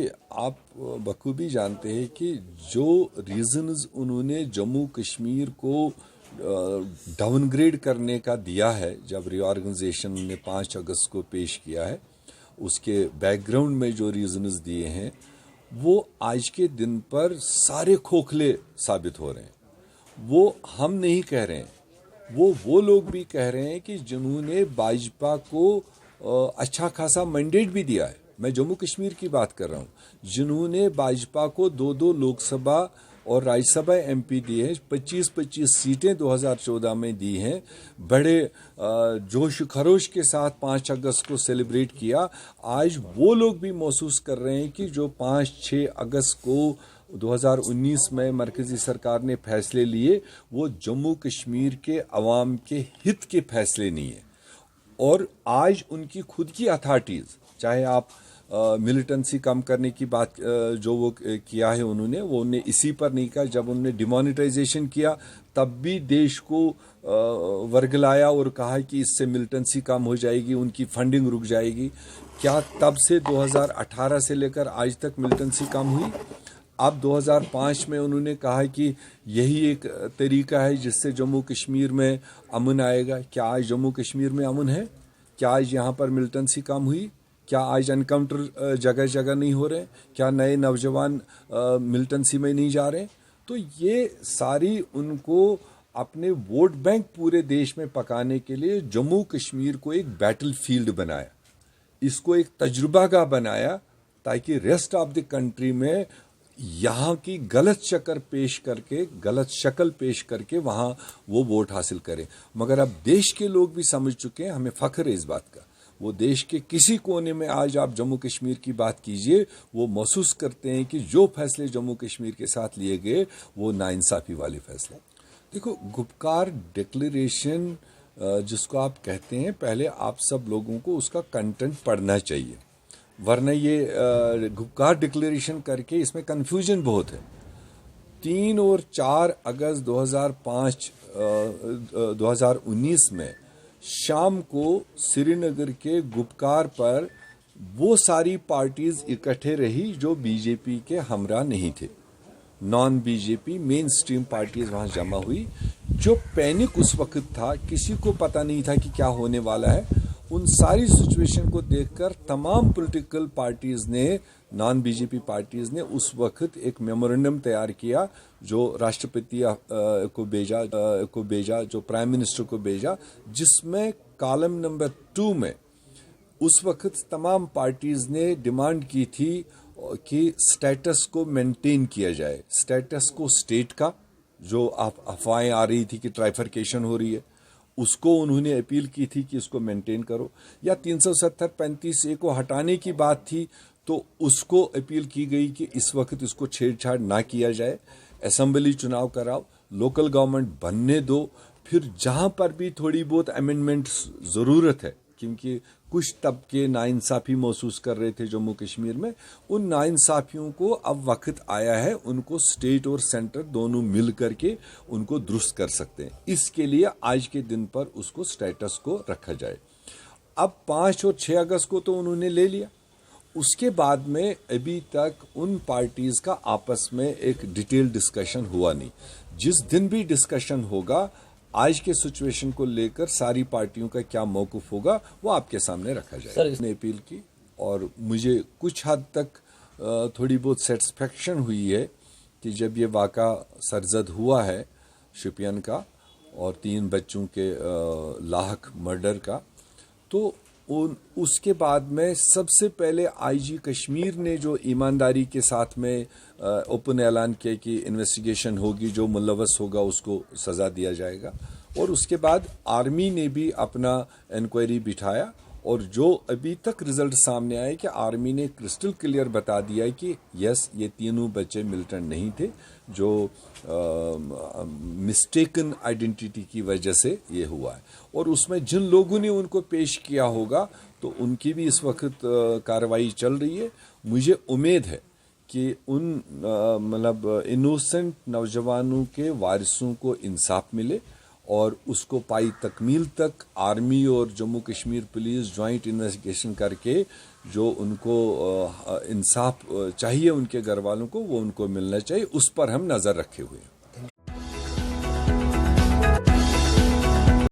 دیکھیے آپ بخوبی جانتے ہیں کہ جو ریزنز انہوں نے جموں کشمیر کو ڈاؤن گریڈ کرنے کا دیا ہے جب ری آرگنائزیشن نے 5 اگست کو پیش کیا ہے، اس کے بیک گراؤنڈ میں جو ریزنز دیے ہیں وہ آج کے دن پر سارے کھوکھلے ثابت ہو رہے ہیں۔ وہ ہم نہیں کہہ رہے ہیں، وہ لوگ بھی کہہ رہے ہیں کہ جنہوں نے باجپا کو اچھا خاصا مینڈیٹ بھی دیا ہے۔ میں جموں کشمیر کی بات کر رہا ہوں، جنہوں نے باجپا کو 2 لوک سبھا اور راجیہ سبھا ایم پی دیے ہیں، 25 سیٹیں 2014 میں دی ہیں، بڑے جوش و خروش کے ساتھ 5 اگست کو سیلیبریٹ کیا۔ آج وہ لوگ بھی محسوس کر رہے ہیں کہ جو 5-6 اگست کو 2019 میں مرکزی سرکار نے فیصلے لیے وہ جموں کشمیر کے عوام کے ہت کے فیصلے نہیں ہیں، اور آج ان کی خود کی اتھارٹیز، چاہے آپ ملیٹنسی کم کرنے کی بات جو وہ کیا ہے انہوں نے اسی پر نہیں کہا، جب انہوں نے ڈیمانیٹائزیشن کیا تب بھی دیش کو ورگلایا اور کہا کہ اس سے ملیٹنسی کم ہو جائے گی، ان کی فنڈنگ رک جائے گی۔ کیا تب سے 2018 سے لے کر آج تک ملیٹنسی کم ہوئی؟ اب 2005 میں انہوں نے کہا کہ یہی ایک طریقہ ہے جس سے جموں کشمیر میں امن آئے گا۔ کیا آج جموں کشمیر میں امن ہے؟ کیا آج یہاں پر ملیٹنسی کم ہوئی؟ کیا آج انکاؤنٹر جگہ جگہ نہیں ہو رہے؟ کیا نئے نوجوان ملیٹنسی میں نہیں جا رہے؟ تو یہ ساری ان کو اپنے ووٹ بینک پورے دیش میں پکانے کے لیے جموں کشمیر کو ایک بیٹل فیلڈ بنایا، اس کو ایک تجربہ گاہ بنایا تاکہ ریسٹ آف دی کنٹری میں یہاں کی غلط شکل پیش کر کے وہاں وہ ووٹ حاصل کریں۔ مگر اب دیش کے لوگ بھی سمجھ چکے ہیں، ہمیں فخر ہے اس بات کا، وہ دیش کے کسی کونے میں آج آپ جموں کشمیر کی بات کیجئے وہ محسوس کرتے ہیں کہ جو فیصلے جموں کشمیر کے ساتھ لیے گئے وہ ناانصافی والے فیصلے۔ دیکھو گپکار ڈکلیریشن جس کو آپ کہتے ہیں، پہلے آپ سب لوگوں کو اس کا کنٹینٹ پڑھنا چاہیے، ورنہ یہ گپکار ڈکلیریشن کر کے اس میں کنفیوژن بہت ہے۔ 3 اور 4 اگست 2019 میں شام کو سری نگر کے گپکار پر وہ ساری پارٹیز اکٹھے رہی جو بی جے پی کے ہمراہ نہیں تھے، نان بی جے پی مین سٹریم پارٹیز وہاں جمع ہوئی۔ جو پینک اس وقت تھا، کسی کو پتہ نہیں تھا کہ کیا ہونے والا ہے، ان ساری سچویشن کو دیکھ کر تمام پولیٹیکل پارٹیز نے، نان بی جے پی پارٹیز نے اس وقت ایک میمورنڈم تیار کیا جو راشٹرپتی کو بھیجا، جو پرائم منسٹر کو بھیجا، جس میں کالم نمبر 2 میں اس وقت تمام پارٹیز نے ڈیمانڈ کی تھی کہ سٹیٹس کو مینٹین کیا جائے، سٹیٹس کو اسٹیٹ کا، جو افواہیں آ رہی تھی کہ ٹرائیفرکیشن ہو رہی ہے، اس کو انہوں نے اپیل کی تھی کہ اس کو مینٹین کرو، یا 370-35A کو ہٹانے کی بات تھی تو اس کو اپیل کی گئی کہ اس وقت اس کو چھیڑ چھاڑ نہ کیا جائے، اسمبلی چناؤ کراؤ، لوکل گورنمنٹ بننے دو، پھر جہاں پر بھی تھوڑی بہت امینڈمنٹ ضرورت ہے، کیونکہ کچھ طبقے ناانصافی محسوس کر رہے تھے جموں کشمیر میں، ان ناانصافیوں کو اب وقت آیا ہے ان کو اسٹیٹ اور سینٹر دونوں مل کر کے ان کو درست کر سکتے ہیں۔ اس کے لیے آج کے دن پر اس کو سٹیٹس کو رکھا جائے۔ اب 5 اور 6 اگست کو تو انہوں نے لے لیا، اس کے بعد میں ابھی تک ان پارٹیز کا آپس میں ایک ڈیٹیل ڈسکشن ہوا نہیں۔ جس دن بھی ڈسکشن ہوگا آج کے سچویشن کو لے کر ساری پارٹیوں کا کیا موقف ہوگا وہ آپ کے سامنے رکھا جائے۔ اس نے اپیل کی اور مجھے کچھ حد تک تھوڑی بہت سیٹسفیکشن ہوئی ہے کہ جب یہ واقعہ سرزد ہوا ہے شوپین کا اور 3 بچوں کے لاحق مرڈر کا، تو اس کے بعد میں سب سے پہلے آئی جی کشمیر نے جو ایمانداری کے ساتھ میں اوپن اعلان کیا کہ انویسٹیگیشن ہوگی، جو ملوث ہوگا اس کو سزا دیا جائے گا، اور اس کے بعد آرمی نے بھی اپنا انکوائری بٹھایا، اور جو ابھی تک رزلٹ سامنے آئے کہ آرمی نے کرسٹل کلیئر بتا دیا کہ یس یہ 3 بچے ملٹنٹ نہیں تھے، جو مسٹیکن آئیڈینٹی کی وجہ سے یہ ہوا ہے، اور اس میں جن لوگوں نے ان کو پیش کیا ہوگا تو ان کی بھی اس وقت کارروائی چل رہی ہے۔ مجھے امید ہے کہ ان انوسنٹ نوجوانوں کے وارثوں کو انصاف ملے، اور اس کو پائی تکمیل تک آرمی اور Jammu Kashmir police joint investigation کر کے جو ان کو انصاف چاہیے ان کے گھر والوں کو وہ ان کو ملنا چاہیے، اس پر ہم نظر رکھے ہوئے ہیں۔